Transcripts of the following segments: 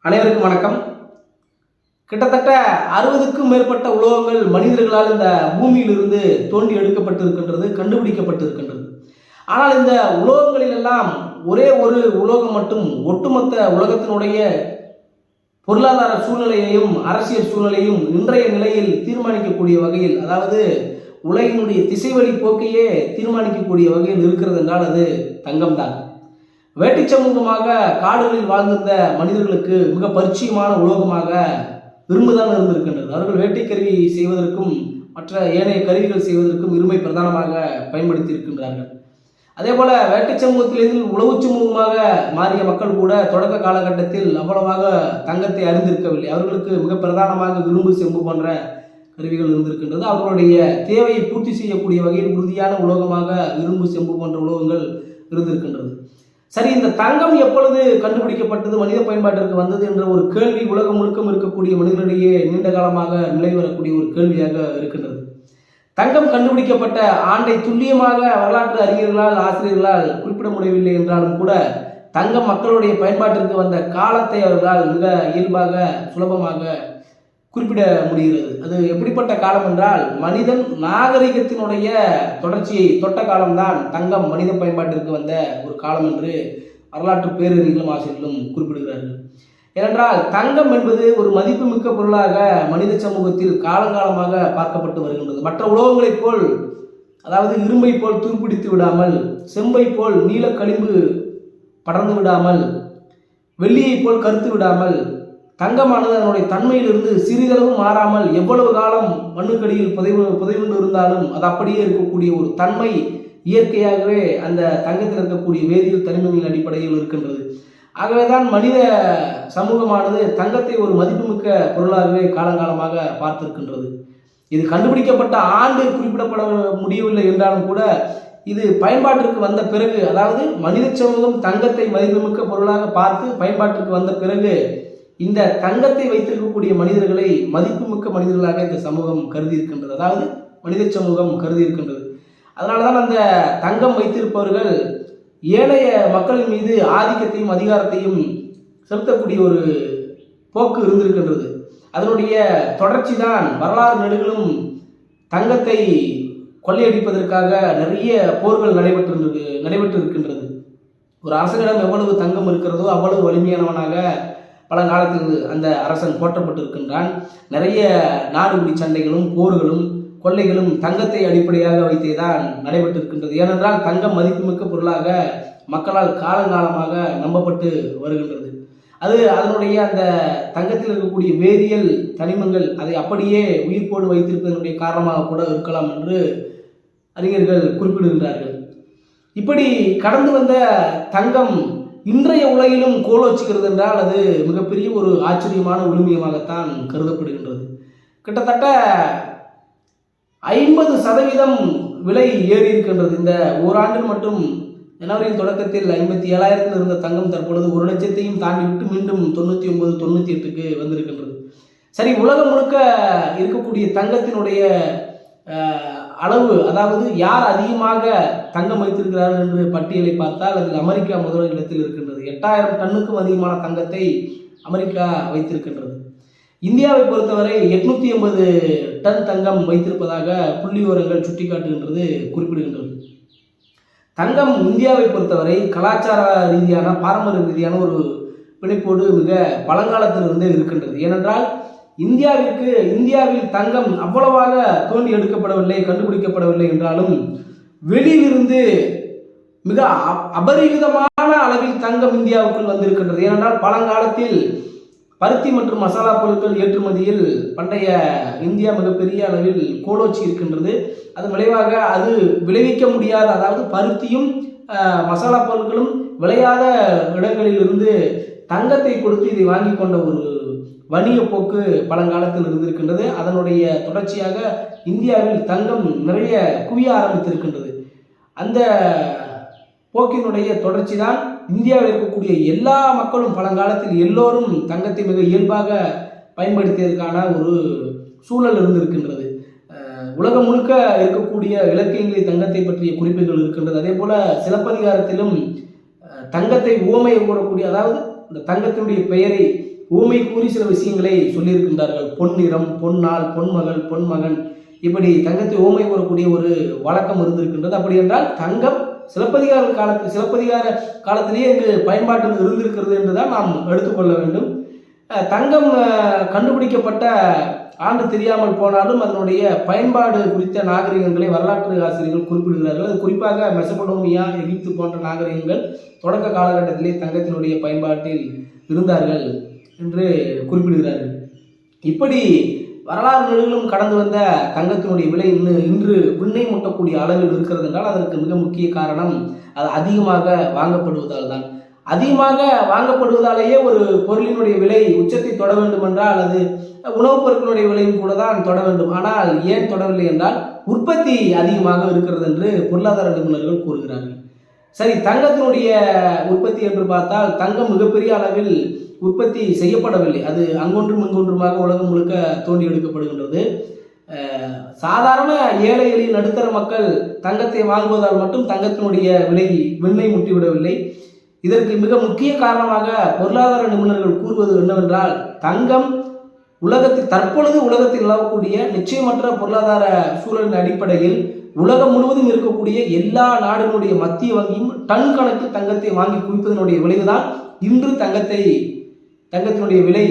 அனைவருக்கும் வணக்கம். கிட்டத்தட்ட 60க்கும் மேற்பட்ட உலோகங்கள் மனிதர்களால் இந்த பூமியிலிருந்து தோண்டி எடுக்கப்பட்டிருக்கின்றது, கண்டுபிடிக்கப்பட்டிருக்கின்றது. ஆனால் இந்த உலோகங்களில் எல்லாம் ஒரே ஒரு உலோகம் மட்டும் ஒட்டுமொத்த உலகத்தினுடைய பொருளாதார சூழ்நிலையையும் அரசியல் சூழ்நிலையும் இன்றைய நிலையில் தீர்மானிக்கக்கூடிய வகையில், அதாவது உலகினுடைய திசைவழி போக்கையே தீர்மானிக்கக்கூடிய வகையில் இருக்கிறது என்றால் அது தங்கம்தான். வேட்டை சமூகமாக காடுகளில் வாழ்ந்திருந்த மனிதர்களுக்கு மிக பரிச்சயமான உலோகமாக இரும்புதான் இருந்திருக்கின்றது. அவர்கள் வேட்டை கருவி செய்வதற்கும் மற்ற ஏனைய கருவிகள் செய்வதற்கும் இரும்பை பிரதானமாக பயன்படுத்தி இருக்கின்றார்கள். அதே போல வேட்டை சமூகத்திலிருந்து உழவு சமூகமாக மாறிய மக்கள் கூட தொடக்க காலகட்டத்தில் அவ்வளவாக தங்கத்தை அறிந்திருக்கவில்லை. அவர்களுக்கு மிக பிரதானமாக இரும்பு, செம்பு போன்ற கருவிகள் இருந்திருக்கின்றது. அவர்களுடைய தேவையை பூர்த்தி செய்யக்கூடிய வகையில் உறுதியான உலோகமாக இரும்பு, செம்பு போன்ற உலோகங்கள் இருந்திருக்கின்றது. சரி, இந்த தங்கம் எப்பொழுது கண்டுபிடிக்கப்பட்டது, மனித பயன்பாட்டிற்கு வந்தது என்ற ஒரு கேள்வி உலகம் முழுக்கம் இருக்கக்கூடிய மனிதர்களிடையே நீண்ட காலமாக நிலை வரக்கூடிய ஒரு கேள்வியாக இருக்கின்றது. தங்கம் கண்டுபிடிக்கப்பட்ட ஆண்டை துல்லியமாக வரலாற்று அறிஞர்களால், ஆசிரியர்களால் குறிப்பிட முடியவில்லை என்றாலும் கூட தங்கம் மக்களுடைய பயன்பாட்டிற்கு வந்த காலத்தை அவர்களால் மிக இயல்பாக சுலபமாக குறிப்பிட முடிகிறது. அது எப்படிப்பட்ட காலம் என்றால், மனிதன் நாகரிகத்தினுடைய தொடர்ச்சியை தொட்ட காலம்தான் தங்கம் மனித பயன்பாட்டிற்கு வந்த ஒரு காலம் என்று வரலாற்று பேரறிஞர்களும் ஆசிரியர்களும் குறிப்பிடுகிறார்கள். ஏனென்றால் தங்கம் என்பது ஒரு மதிப்புமிக்க பொருளாக மனித சமூகத்தில் காலங்காலமாக பார்க்கப்பட்டு வருகின்றது. மற்ற உலோகங்களைப் போல், அதாவது இரும்பை போல் துருப்பிடித்து விடாமல், செம்பை போல் நீல களிம்பு படர்ந்து விடாமல், வெள்ளியை போல் கருத்து விடாமல், தங்கமானது அதனுடைய தன்மையிலிருந்து சிறிதளவு மாறாமல் எவ்வளவு காலம் மண்ணுக்கடியில் புதைவுண்டு இருந்தாலும் அது அப்படியே இருக்கக்கூடிய ஒரு தன்மை இயற்கையாகவே அந்த தங்கத்தில் இருக்கக்கூடிய வேதியியல் தனிமங்களின் அடிப்படையில் இருக்கின்றது. ஆகவேதான் மனித சமூகமானது தங்கத்தை ஒரு மதிப்புமிக்க பொருளாகவே காலங்காலமாக பார்த்திருக்கின்றது. இது கண்டுபிடிக்கப்பட்ட ஆண்டு குறிப்பிடப்பட முடியவில்லை என்றாலும் கூட இது பயன்பாட்டிற்கு வந்த பிறகு, அதாவது மனித சமூகம் தங்கத்தை மதிப்புமிக்க பொருளாக பார்த்து பயன்பாட்டிற்கு வந்த பிறகு இந்த தங்கத்தை வைத்திருக்கக்கூடிய மனிதர்களை மதிப்புமிக்க மனிதர்களாக இந்த சமூகம் கருதி இருக்கின்றது, அதாவது மனித சமூகம் கருதி இருக்கின்றது. அதனால்தான் அந்த தங்கம் வைத்திருப்பவர்கள் ஏனைய மக்களின் மீது ஆதிக்கத்தையும் அதிகாரத்தையும் செலுத்தக்கூடிய ஒரு போக்கு இருந்திருக்கின்றது. அதனுடைய தொடர்ச்சி தான் வரலாறு நெடுகளும் தங்கத்தை கொள்ளையடிப்பதற்காக நிறைய போர்கள் நடைபெற்று இருக்கின்றது. ஒரு அரசனிடம் எவ்வளவு தங்கம் இருக்கிறதோ அவ்வளவு வலிமையானவனாக பழங்காலத்தில் அந்த அரசன் போற்றப்பட்டிருக்கின்றான். நிறைய நாடுபிடி சண்டைகளும் போர்களும் கொள்ளைகளும் தங்கத்தை அடிப்படையாக வைத்தே தான் நடைபெற்றிருக்கின்றது. ஏனென்றால் தங்கம் மதிப்புமிக்க பொருளாக மக்களால் காலங்காலமாக நம்பப்பட்டு வருகின்றது. அது அதனுடைய அந்த தங்கத்தில் இருக்கக்கூடிய வேதியியல் தனிமங்கள் அதை அப்படியே உயிர்ப்போடு வைத்திருப்பதனுடைய காரணமாக கூட இருக்கலாம் என்று அறிஞர்கள் குறிப்பிடுகின்றார்கள். இப்படி கடந்து வந்த தங்கம் இன்றைய உலகிலும் கோலோச்சுகிறது என்றால் அது மிகப்பெரிய ஒரு ஆச்சரியமான விழுமியமாகத்தான் கருதப்படுகின்றது. கிட்டத்தட்ட 50% விலை ஏறி இருக்கின்றது. இந்த ஓராண்டில் மட்டும் ஜனவரியின் தொடக்கத்தில் 57,000 இருந்த தங்கம் தற்பொழுது 1,00,000 தாண்டிவிட்டு மீண்டும் 99, 98க்கு வந்திருக்கின்றது. சரி, உலகம் முழுக்க இருக்கக்கூடிய தங்கத்தினுடைய அளவு, அதாவது யார் அதிகமாக தங்கம் வைத்திருக்கிறார்கள் என்று பட்டியலை பார்த்தால் அதில் அமெரிக்கா முதல் இடத்தில் இருக்கின்றது. 8,000 டன்னுக்கும் அதிகமான தங்கத்தை அமெரிக்கா வைத்திருக்கின்றது. இந்தியாவை பொறுத்தவரை 880 டன் தங்கம் வைத்திருப்பதாக புள்ளி விவரங்கள் சுட்டிக்காட்டுகின்றது, குறிப்பிடுகின்றது. தங்கம் இந்தியாவை பொறுத்தவரை கலாச்சார ரீதியான, பாரம்பரிய ரீதியான ஒரு பிணைப்போடு மிக பழங்காலத்திலிருந்தே இருக்கின்றது. ஏனென்றால் இந்தியாவில் தங்கம் அவ்வளவாக தோண்டி எடுக்கப்படவில்லை, கண்டுபிடிக்கப்படவில்லை என்றாலும் வெளியிலிருந்து மிக அபரிவிதமான அளவில் தங்கம் இந்தியாவுக்குள் வந்திருக்கின்றது. ஏனென்றால் பழங்காலத்தில் பருத்தி மற்றும் மசாலா பொருட்கள் ஏற்றுமதியில் பண்டைய இந்தியா மிகப்பெரிய அளவில் கோலோச்சி இருக்கின்றது. அதன் விளைவாக அது விளைவிக்க முடியாத, அதாவது பருத்தியும் மசாலா பொருட்களும் விளையாத இடங்களிலிருந்து தங்கத்தை கொடுத்து இதை வாங்கி கொண்ட ஒரு வணிக போக்கு பழங்காலத்தில் இருந்திருக்கின்றது. அதனுடைய தொடர்ச்சியாக இந்தியாவில் தங்கம் நிறைய குவிய ஆரம்பித்திருக்கின்றது. அந்த போக்கினுடைய தொடர்ச்சி தான் இந்தியாவில் இருக்கக்கூடிய எல்லா மக்களும் பழங்காலத்தில் எல்லோரும் தங்கத்தை மிக இயல்பாக பயன்படுத்தியதற்கான ஒரு சூழல் இருந்திருக்கின்றது. உலகம் முழுக்க இருக்கக்கூடிய இலக்கியங்களில் தங்கத்தை பற்றிய குறிப்புகள் இருக்கின்றது. அதே போல சிலப்பதிகாரத்திலும் தங்கத்தை உவமை கூறக்கூடிய, அதாவது இந்த தங்கத்தினுடைய பெயரை ஊமை கூறி சில விஷயங்களை சொல்லியிருக்கின்றார்கள். பொன்னிறம், பொன்னாள், பொன்மகள், பொன்மகன், இப்படி தங்கத்தை ஊமை கூறக்கூடிய ஒரு வழக்கம் இருந்திருக்கின்றது. அப்படி என்றால் தங்கம் சிலப்பதிகார காலத்திலேயே இங்கு பயன்பாட்டில் இருந்திருக்கிறது என்றுதான் நாம் எடுத்துக்கொள்ள வேண்டும். தங்கம் கண்டுபிடிக்கப்பட்ட ஆண்டு தெரியாமல் போனாலும் அதனுடைய பயன்பாடு குறித்த நாகரிகங்களை வரலாற்று ஆசிரியர்கள் குறிப்பிடுகிறார்கள். அது குறிப்பாக மெசபடோமியா, எகிப்து போன்ற நாகரிகங்கள் தொடக்க காலகட்டத்திலே தங்கத்தினுடைய பயன்பாட்டில் இருந்தார்கள் என்று குறிப்பிடுகிறார்கள். இப்படி வரலாறு நெடுகிலும் கடந்து வந்த தங்கத்தினுடைய விலை இன்று விண்ணை முட்டக்கூடிய அளவில் இருக்கிறது என்றால் அதற்கு மிக முக்கிய காரணம் அது அதிகமாக வாங்கப்படுவதால் தான். அதிகமாக வாங்கப்படுவதாலேயே ஒரு பொருளினுடைய விலை உச்சத்தை தொட வேண்டும் என்றால் அது உணவுப் பொருட்களுடைய விலையும் கூட தான் தொட வேண்டும். ஆனால் ஏன் தொடவில்லை என்றால் உற்பத்தி அதிகமாக இருக்கிறது என்று பொருளாதார நிபுணர்கள் கூறுகிறார்கள். சரி, தங்கத்தினுடைய உற்பத்தி என்று பார்த்தால் தங்கம் மிகப்பெரிய அளவில் உற்பத்தி செய்யப்படவில்லை. அது அங்கொன்றும் இங்கொன்றுமாக உலகம் முழுக்க தோண்டி எடுக்கப்படுகின்றது. சாதாரண ஏழை எளிய நடுத்தர மக்கள் தங்கத்தை வாங்குவதால் மட்டும் தங்கத்தினுடைய விலை விண்ணை முட்டிவிடவில்லை. இதற்கு மிக முக்கிய காரணமாக பொருளாதார நிபுணர்கள் கூறுவது என்னவென்றால் தங்கம் தற்பொழுது உலகத்தில் நிலவக்கூடிய நிச்சயமற்ற பொருளாதார சூழலின் அடிப்படையில் உலகம் முழுவதும் இருக்கக்கூடிய எல்லா நாடுகளுடைய மத்திய வங்கியும் டன் கணக்கில் தங்கத்தை வாங்கி குவிப்பதனுடைய விளைவுதான் இன்று தங்கத்தினுடைய விலை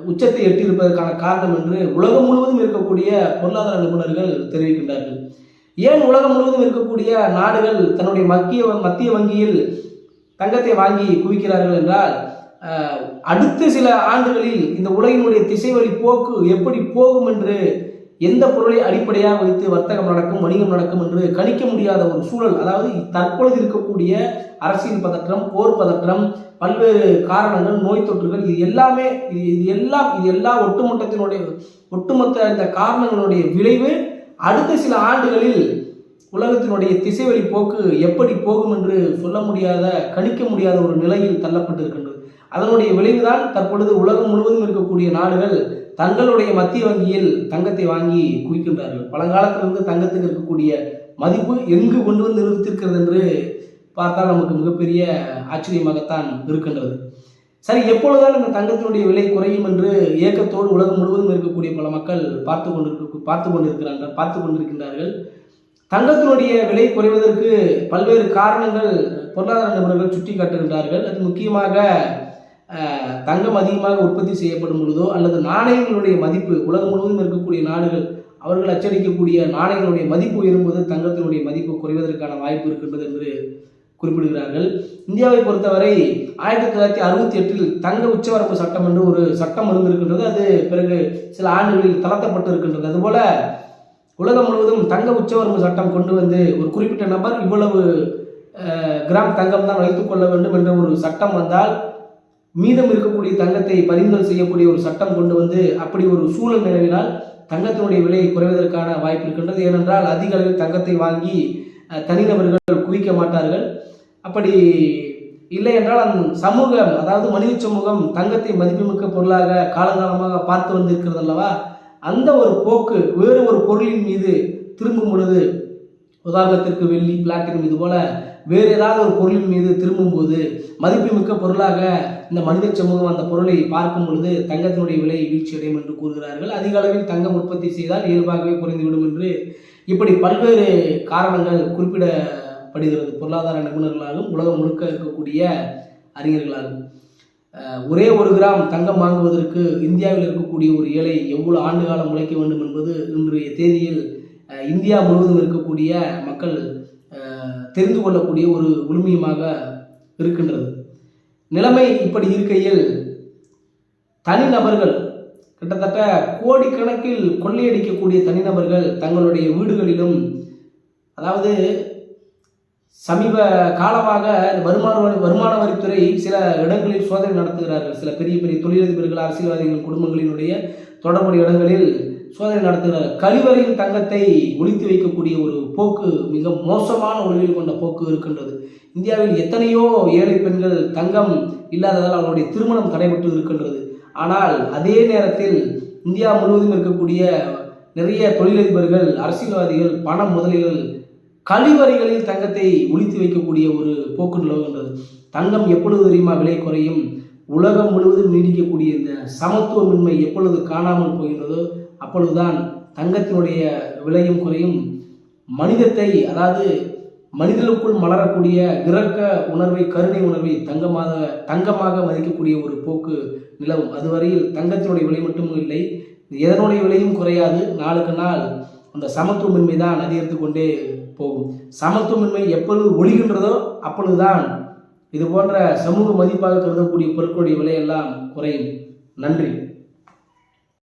உச்சத்தை எட்டியிருப்பதற்கான காரணம் என்று உலகம் முழுவதும் இருக்கக்கூடிய பொருளாதார நிபுணர்கள் தெரிவிக்கின்றார்கள். ஏன் உலகம் முழுவதும் இருக்கக்கூடிய நாடுகள் தன்னுடைய மத்திய வங்கியில் தங்கத்தை வாங்கி குவிக்கிறார்கள் என்றால் அடுத்த சில ஆண்டுகளில் இந்த உலகினுடைய திசைவழி போக்கு எப்படி போகும் என்று எந்த பொருளை அடிப்படையாக வைத்து வர்த்தகம் நடக்கும், வணிகம் நடக்கும் என்று கணிக்க முடியாத ஒரு சூழல். அதாவது தற்பொழுது இருக்கக்கூடிய அரசியல் பதற்றம், போர் பதற்றம், பல்வேறு காரணங்கள், நோய் தொற்றுகள், இது எல்லா ஒட்டுமொத்த இந்த காரணங்களுடைய விளைவு அடுத்த சில ஆண்டுகளில் உலகத்தினுடைய திசைவழி போக்கு எப்படி போகும் என்று சொல்ல முடியாத, கணிக்க முடியாத ஒரு நிலையில் தள்ளப்பட்டிருக்கின்றது. அதனுடைய விளைவுதான் தற்பொழுது உலகம் முழுவதும் இருக்கக்கூடிய நாடுகள் தங்களுடைய மத்திய வங்கியில் தங்கத்தை வாங்கி குவிக்கின்றார்கள். பழங்காலத்திலிருந்து தங்கத்துக்கு இருக்கக்கூடிய மதிப்பு எங்கு கொண்டு வந்து நிறுத்திருக்கிறது என்று பார்த்தால் நமக்கு மிகப்பெரிய ஆச்சரியமாகத்தான் இருக்கின்றது. சரி, எப்பொழுதுதான் இந்த தங்கத்தினுடைய விலை குறையும் என்று ஏக்கத்தோடு உலகம் முழுவதும் இருக்கக்கூடிய பல மக்கள் பார்த்து கொண்டிருக்கின்றார்கள். தங்கத்தினுடைய விலை குறைவதற்கு பல்வேறு காரணங்கள் பொருளாதார நிபுணர்கள் சுட்டி காட்டுகின்றார்கள். அது முக்கியமாக தங்கம் அதிகமாக உற்பத்தி செய்யப்படும் பொழுதோ அல்லது நாணயங்களுடைய மதிப்பு, உலகம் முழுவதும் இருக்கக்கூடிய நாடுகள் அவர்கள் அச்சடிக்கக்கூடிய நாணயங்களுடைய மதிப்பு உயரும்போது தங்கத்தினுடைய மதிப்பு குறைவதற்கான வாய்ப்பு இருக்கின்றது என்று குறிப்பிடுகிறார்கள். இந்தியாவை பொறுத்தவரை 1968 தங்க உச்சவரம்பு சட்டம் என்று ஒரு சட்டம் இருந்திருக்கின்றது. அது பிறகு சில ஆண்டுகளில் தளர்த்தப்பட்டு இருக்கின்றது. அதுபோல உலகம் முழுவதும் தங்க உச்சவரம்பு சட்டம் கொண்டு வந்து ஒரு குறிப்பிட்ட நபர் இவ்வளவு கிராம் தங்கம் தான் வைத்துக் கொள்ள வேண்டும் என்ற ஒரு சட்டம் வந்தால் மீதம் இருக்கக்கூடிய தங்கத்தை பறிமுதல் செய்யக்கூடிய ஒரு சட்டம் கொண்டு வந்து அப்படி ஒரு சூழல் நிலவினால் தங்கத்தினுடைய விலை குறைவதற்கான வாய்ப்பு இருக்கின்றது. ஏனென்றால் அதிக அளவில் தங்கத்தை வாங்கி தனிநபர்கள் குவிக்க மாட்டார்கள். அப்படி இல்லை என்றால் அந்த சமூகம், அதாவது மனித சமூகம் தங்கத்தை மதிப்புமிக்க பொருளாக காலங்காலமாக பார்த்து வந்திருக்கிறது அல்லவா, அந்த ஒரு போக்கு வேறு ஒரு பொருளின் மீது திரும்பும் பொழுது, உதாரணத்திற்கு வெள்ளி, பிளாட்டினம், இது போல வேறு ஏதாவது ஒரு பொருளின் மீது திரும்பும்போது மதிப்புமிக்க பொருளாக இந்த மனித சமூகம் அந்த பொருளை பார்க்கும் பொழுது தங்கத்தினுடைய விலை வீழ்ச்சியடையும் என்று கூறுகிறார்கள். அதிக அளவில் தங்கம் உற்பத்தி செய்தால் இயல்பாகவே குறைந்துவிடும் என்று இப்படி பல்வேறு காரணங்கள் குறிப்பிடப்படுகிறது பொருளாதார நிபுணர்களாலும் உலகம் முழுக்க இருக்கக்கூடிய அறிஞர்களாலும். ஒரே 1 கிராம் தங்கம் வாங்குவதற்கு இந்தியாவில் இருக்கக்கூடிய ஒரு ஏழை எவ்வளவு ஆண்டு காலம் உழைக்க வேண்டும் என்பது இன்றைய தேதியில் இந்தியா முழுவதும் இருக்கக்கூடிய மக்கள் தெரிந்து கொள்ளக்கூடிய ஒரு உரிமையமாக இருக்கின்றது. நிலைமை இப்படி இருக்கையில் தனிநபர்கள் கிட்டத்தட்ட கோடிக்கணக்கில் கொள்ளையடிக்கக்கூடிய தனிநபர்கள் தங்களுடைய வீடுகளிலும், அதாவது சமீப காலமாக வருமான வரித்துறை சில இடங்களில் சோதனை நடத்துகிறார்கள். சில பெரிய பெரிய தொழிலதிபர்கள், அரசியல்வாதிகள் குடும்பங்களினுடைய தொடர்புடைய இடங்களில் சோதனை நடத்துகிறார். கழிவறையில் தங்கத்தை ஒளித்து வைக்கக்கூடிய ஒரு போக்கு, மிக மோசமான உறவில் கொண்ட போக்கு இருக்கின்றது. இந்தியாவில் எத்தனையோ ஏழை பெண்கள் தங்கம் இல்லாததால் அவர்களுடைய திருமணம் தடைபட்டு இருக்கின்றது. ஆனால் அதே நேரத்தில் இந்தியா முழுவதும் இருக்கக்கூடிய நிறைய தொழிலதிபர்கள், அரசியல்வாதிகள், பண முதலிகள் கழிவறைகளில் தங்கத்தை ஒளித்து வைக்கக்கூடிய ஒரு போக்கு நிலவுகின்றது. தங்கம் எப்பொழுது தெரியுமா விலை குறையும்? உலகம் முழுவதும் நீடிக்கக்கூடிய இந்த சமத்துவமின்மை எப்பொழுது காணாமல் போகின்றதோ அப்பொழுதுதான் தங்கத்தினுடைய விலையும் குறையும். மனிதத்தை, அதாவது மனிதர்களுக்குள் மலரக்கூடிய இரக்க உணர்வை, கருணை உணர்வை தங்கமாக மதிக்கக்கூடிய ஒரு போக்கு நிலவும். அதுவரையில் தங்கத்தினுடைய விலை மட்டும் இல்லை, எதனுடைய விலையும் குறையாது. நாளுக்கு நாள் அந்த சமத்துவமின்மை தான் அதிகரித்து கொண்டே போகும். சமத்துவமின்மை எப்பொழுது ஒழிகின்றதோ அப்பொழுதுதான் இது போன்ற சமூக மதிப்பாக கருதக்கூடிய பொருட்களுடைய விலையெல்லாம் குறையும். நன்றி.